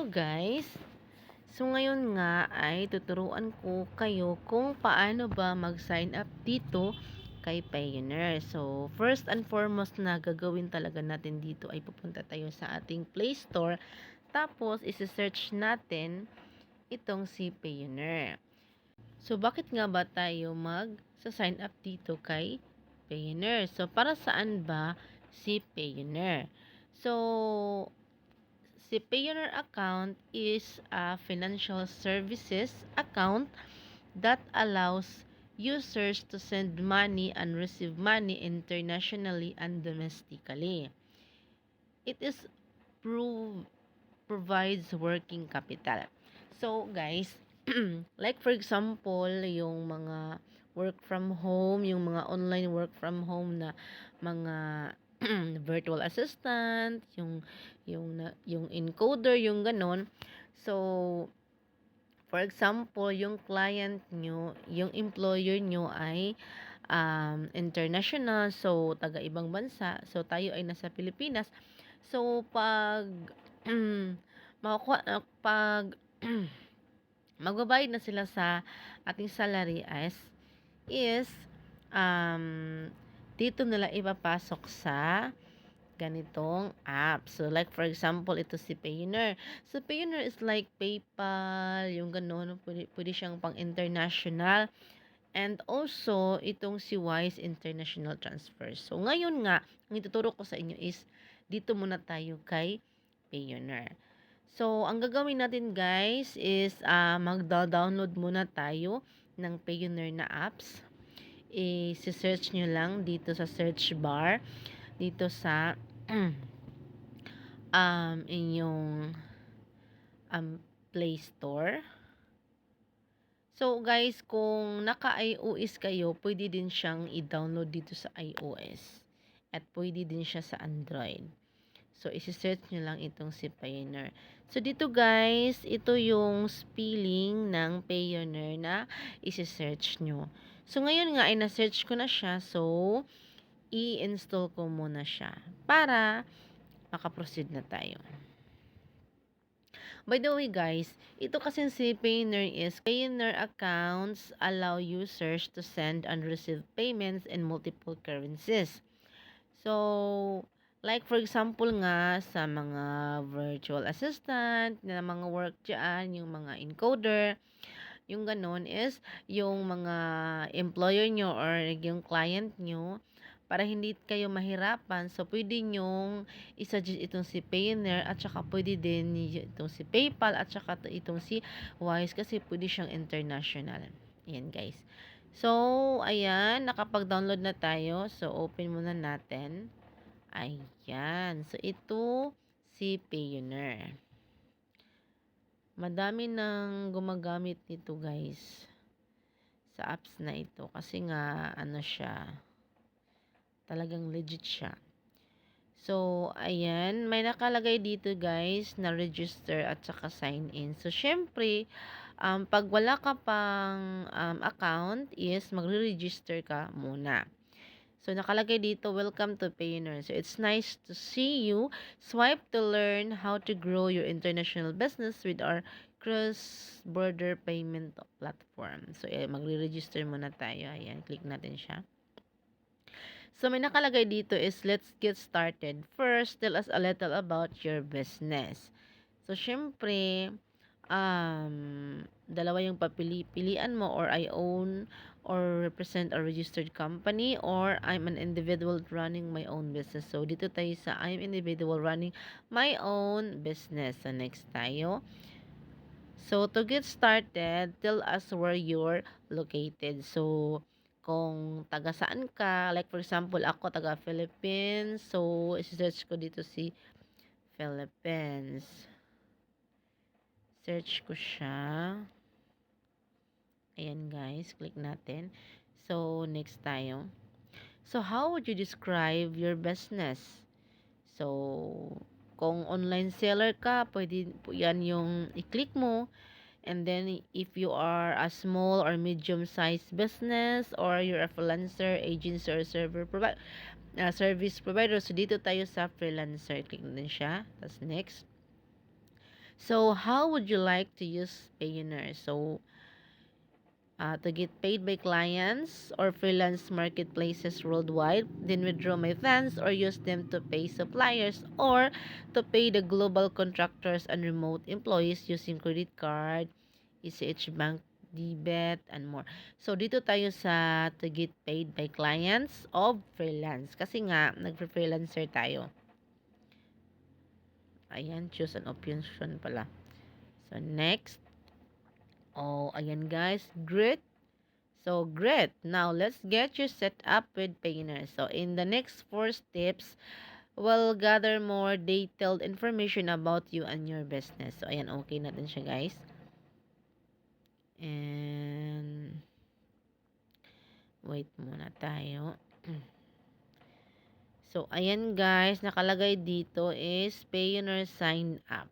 Hello guys! So ngayon nga ay tuturuan ko kayo kung paano ba mag-sign up dito kay Payoneer. So first and foremost na gagawin talaga natin dito ay pupunta tayo sa ating Play Store. Tapos isi-search natin itong si Payoneer. So bakit nga ba tayo mag-sign up dito kay Payoneer? So para saan ba si Payoneer? So si Payoneer account is a financial services account that allows users to send money and receive money internationally and domestically. It is provides working capital. So, guys, like for example, yung mga work from home, yung mga online work from home na mga virtual assistant, yung encoder, yung ganon. So, for example, yung client nyo, yung employer nyo ay international, so taga ibang bansa, so tayo ay nasa Pilipinas. So, pag pag magbabayad na sila sa ating salary is dito nila ipapasok sa ganitong app. So, like for example, ito si Payoneer. So, Payoneer is like PayPal, yung ganun. Pwede siyang pang international. And also, itong si Wise International Transfer. So, ngayon nga, ang ituturo ko sa inyo is, dito muna tayo kay Payoneer. So, ang gagawin natin guys is, magda-download muna tayo ng Payoneer na apps. I-search nyo lang dito sa search bar. Dito sa inyong Play Store. So guys, kung naka-iOS kayo, pwede din siyang i-download dito sa iOS. At pwede din siya sa Android. So, isi-search nyo lang itong si Payoneer. So, dito guys, ito yung spelling ng Payoneer na isi-search nyo. So, ngayon nga ay na-search ko na siya. So, i-install ko muna siya para makaproceed na tayo. By the way guys, ito kasi si Payoneer accounts allow users to send and receive payments in multiple currencies. So, like for example nga sa mga virtual assistant, na mga work dyan, yung mga encoder, yung ganun is yung mga employer nyo or yung client nyo, para hindi kayo mahirapan, so pwede nyong i-suggest itong si Payoneer at saka pwede din itong si PayPal at saka itong si Wise kasi pwede siyang international. Ayan guys. So, ayan, nakapag-download na tayo. So, open muna natin. Ayan. So, ito si Payoneer. Madami nang gumagamit nito guys sa apps na ito kasi nga ano siya, talagang legit siya. So, ayan, may nakalagay dito guys na register at saka sign in. So, syempre, pag wala ka pang account is magre-register ka muna. So, nakalagay dito, welcome to Payoneer. So, it's nice to see you. Swipe to learn how to grow your international business with our cross-border payment platform. So, magre-register muna tayo. Ayan, click natin siya. So, may nakalagay dito is, let's get started. First, tell us a little about your business. So, syempre, dalawa yung pilian mo, or I own or represent a registered company, or I'm an individual running my own business. So, dito tayo sa I'm individual running my own business. So, next tayo. So, to get started, tell us where you're located. So, kung taga saan ka, like for example, ako taga Philippines. So, search ko dito si Philippines. Search ko siya. Ayan guys, click natin. So, next tayo. So, how would you describe your business? So, kung online seller ka, pwede po yan yung i-click mo. And then, if you are a small or medium-sized business, or you're a freelancer, agency, or service provider, so dito tayo sa freelancer. Click na din siya. Tapos, next. So, how would you like to use Payoneer? So, to get paid by clients or freelance marketplaces worldwide, then withdraw my funds or use them to pay suppliers or to pay the global contractors and remote employees using credit card, ACH Bank debit, and more. So, dito tayo sa to get paid by clients of freelance. Kasi nga, nag-freelancer tayo. Ayan, choose an option pala. So, next. Oh, ayan guys. Great. So, great. Now, let's get you set up with Payoneer. So, in the next 4 steps, we'll gather more detailed information about you and your business. So, ayan, okay natin siya, guys. And, wait muna tayo. So, ayan guys, nakalagay dito is Payoneer sign up.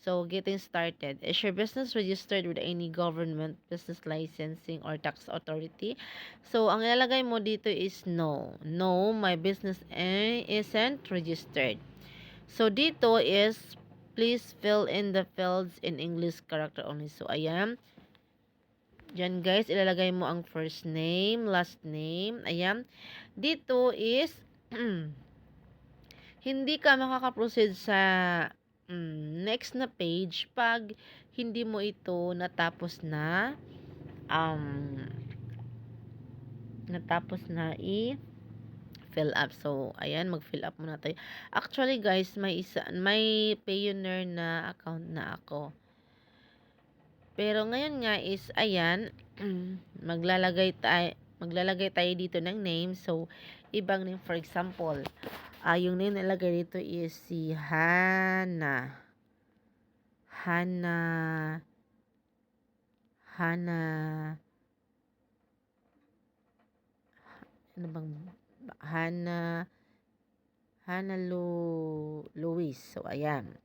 So, getting started. Is your business registered with any government, business licensing, or tax authority? So, ang ilalagay mo dito is no. No, my business isn't registered. So, dito is please fill in the fields in English character only. So, ayan. Diyan guys, ilalagay mo ang first name, last name. Ayan. Dito is hindi ka makaka-proceed sa next na page pag hindi mo ito um, natapos na fill up. So, ayan, mag-fill up muna tayo. Actually, guys, may Payoneer na account na ako. Pero ngayon nga is, ayan, maglalagay tayo dito ng name. So, ibang name, for example, yung name nilagay dito is si Hana. Hana. Ano bang Hana Luis. So, ayan.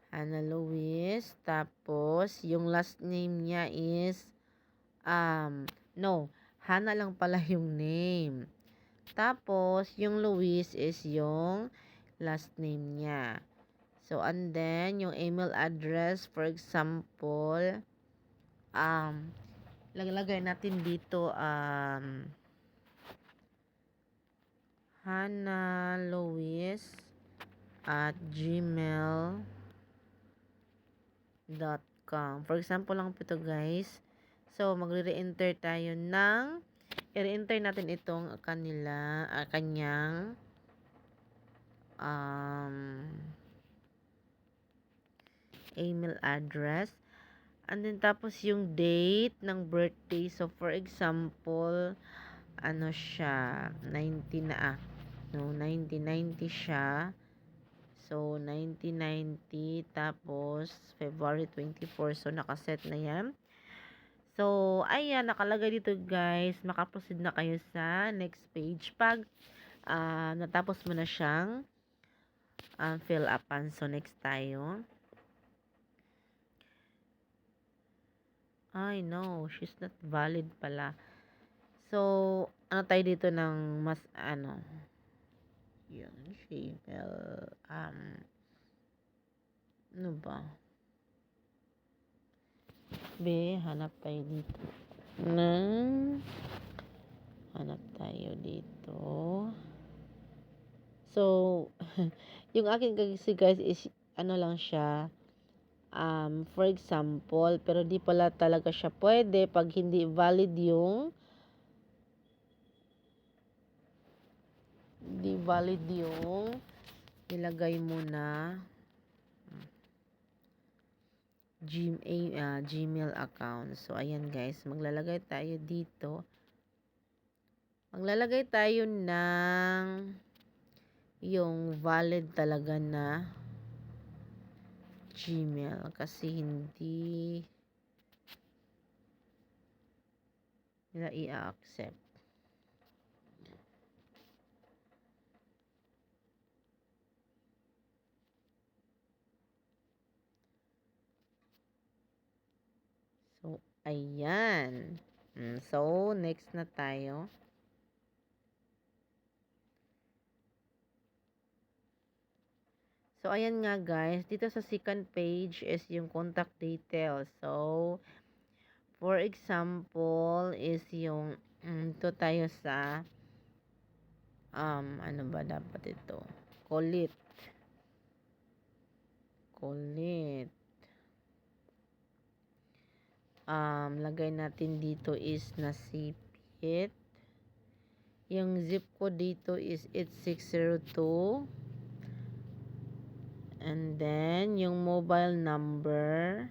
Hana Luis. Tapos, yung last name niya is, no, Hana lang pala yung name. Tapos, yung Luis is yung last name niya. So, and then, yung email address, for example, lagay natin dito, Hana Luis at gmail.com. For example lang po ito, guys. So, magre-enter tayo i-enter natin itong kanyang email address. And then, tapos yung date ng birthday. So, for example, ano siya, 1990 siya. So, 1990, tapos, February 24. So, nakaset na yan. So, ayan, nakalagay dito guys. Makaproceed na kayo sa next page. Pag natapos mo na siyang fill upan. So, next tayo. Ay, no. She's not valid pala. So, ano tayo dito ng mas, yun, Gmail, ano ba? Hanap tayo dito. Hanap tayo dito. So, yung akin kasi guys is, ano lang siya, for example, pero di pala talaga siya pwede pag hindi valid yung nilagay mo na Gmail account. So, ayan guys, maglalagay tayo dito. Maglalagay tayo ng yung valid talaga na Gmail kasi hindi nila i-accept. So, ayan. So, next na tayo. So, So, ayan nga guys, dito sa second page is yung contact details. So, for example, is yung, ito tayo sa, ano ba dapat ito? Kulit. Kulit. Lagay natin dito is nasipit. Yung zip code dito is 8602. And then, yung mobile number.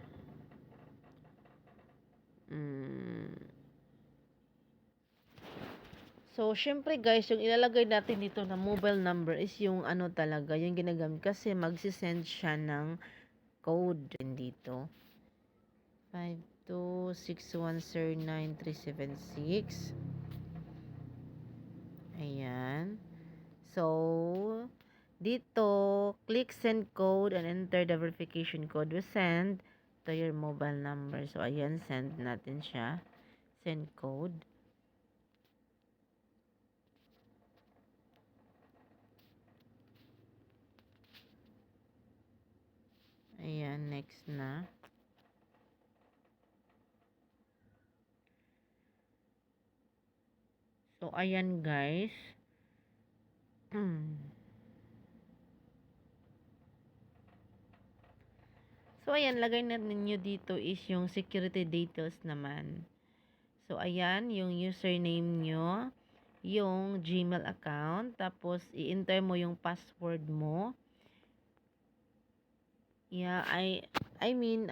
So, syempre guys, yung ilalagay natin dito na mobile number is yung ano talaga, yung ginagamit. Kasi magsisend siya ng code dito. 526109376. Ayan. So, dito, click send code and enter the verification code we send to your mobile number. So, ayan, send natin siya. Send code. Ayan, next na. So, ayan guys. So, ayan, lagay na ninyo dito is yung security details naman. So, ayan, yung username nyo, yung Gmail account, tapos i-enter mo yung password mo. Yeah, I mean,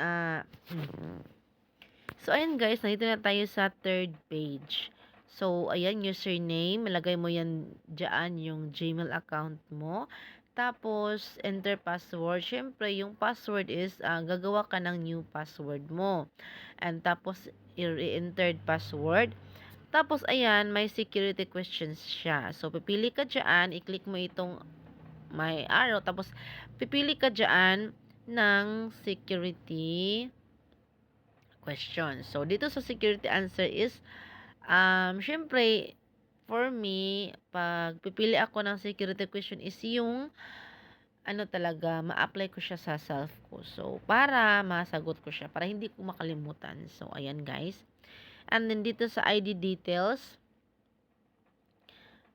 so, ayan guys, nandito na tayo sa third page. So, ayan, username, malagay mo yan dyan, yung Gmail account mo. Tapos, enter password. Syempre, yung password is, gagawa ka ng new password mo. And tapos, i-entered password. Tapos, ayan, may security questions siya. So, pipili ka dyan, i-click mo itong may arrow. Tapos, pipili ka dyan ng security question. So, dito sa security answer is, syempre, for me, pag pipili ako ng security question is yung, ano talaga, ma-apply ko siya sa self ko. So, para masagot ko siya, para hindi ko makalimutan. So, ayan guys. And then, dito sa ID details,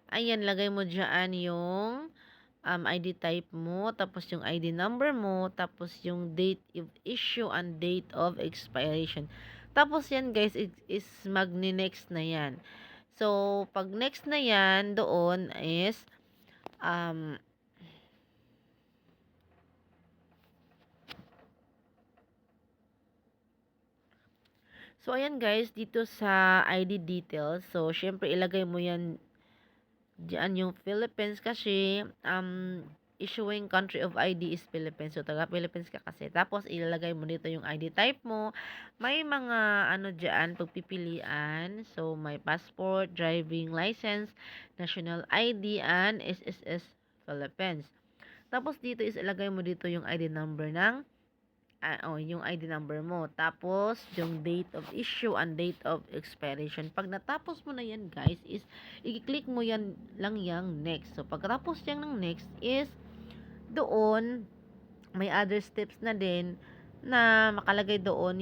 ayan, lagay mo dyan yung ID type mo, tapos yung ID number mo, tapos yung date of issue and date of expiration. Tapos yan guys, is magni-next na yan. So, pag next na yan, doon is, so, ayan guys, dito sa ID details, so, syempre, ilagay mo yan diyan yung Philippines kasi issuing country of ID is Philippines. So, taga Philippines ka kasi. Tapos, ilalagay mo dito yung ID type mo. May mga ano diyan pagpipilian. So, may passport, driving license, national ID, and SSS Philippines. Tapos, dito is ilagay mo dito yung ID number ng yung ID number mo. Tapos, yung date of issue and date of expiration. Pag natapos mo na yan, guys, is i-click mo yan lang yung next. So, pagkatapos yan ng next is doon, may other steps na din na makalagay doon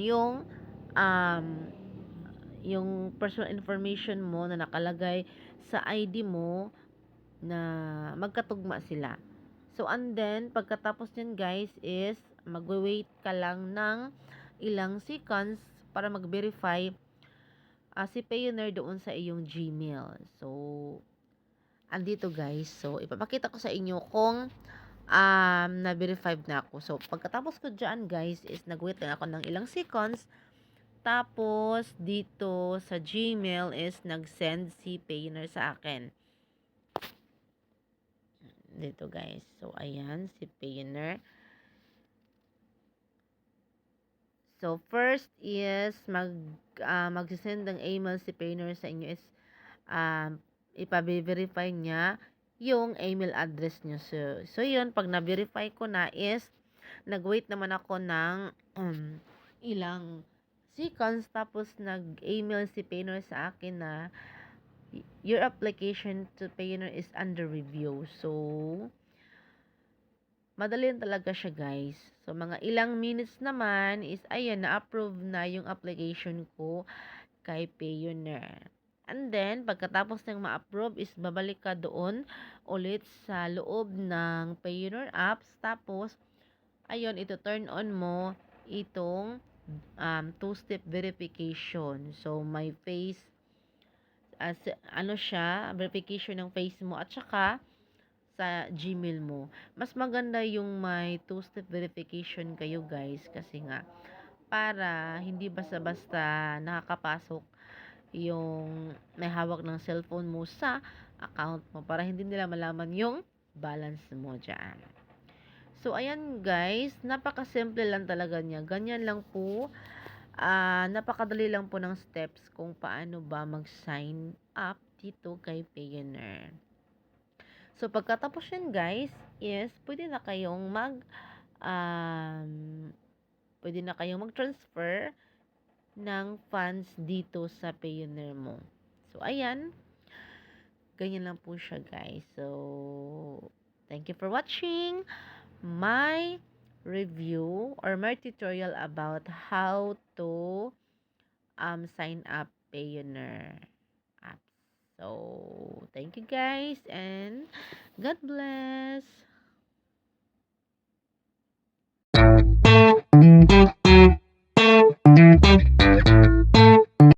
yung personal information mo na nakalagay sa ID mo na magkatugma sila. So, and then, pagkatapos yan guys is, magwe-wait ka lang ng ilang seconds para mag-verify si Payoneer doon sa iyong Gmail. So, andito guys. So, ipapakita ko sa inyo kung na-verified na ako. So, pagkatapos ko dyan guys is, nag-wait lang ako ng ilang seconds. Tapos, dito sa Gmail is, nag-send si Payoneer sa akin. Dito guys. So, ayan, si Payoneer. So, first is, mag-send ng email si Payoneer sa inyo is, ipa-verify niya yung email address nyo. So yun, pag na-verify ko na is, nag-wait naman ako ng ilang seconds, tapos nag-email si Payoneer sa akin na, your application to Payoneer is under review. So, Madali lang talaga siya, guys. So, mga ilang minutes naman is, ayan, na-approve na yung application ko kay Payoneer. And then, pagkatapos ng ma-approve is babalik ka doon ulit sa loob ng Payoneer apps. Tapos, ayun, ito turn on mo itong two-step verification. So, may face, as ano siya, verification ng face mo at saka sa Gmail mo. Mas maganda yung may two-step verification kayo, guys, kasi nga para hindi basta-basta nakakapasok yung may hawak ng cellphone mo sa account mo para hindi nila malaman yung balance mo diyan. So ayan, guys, napakasimple lang talaga niya. Ganyan lang po. Napakadali lang po ng steps kung paano ba mag-sign up dito kay Payoneer. So, pagkatapos yun, guys, is um, pwede na kayong mag-transfer ng funds dito sa Payoneer mo. So, ayan, ganyan lang po siya, guys. So, thank you for watching my review or my tutorial about how to sign up Payoneer apps. So, thank you, guys, and God bless.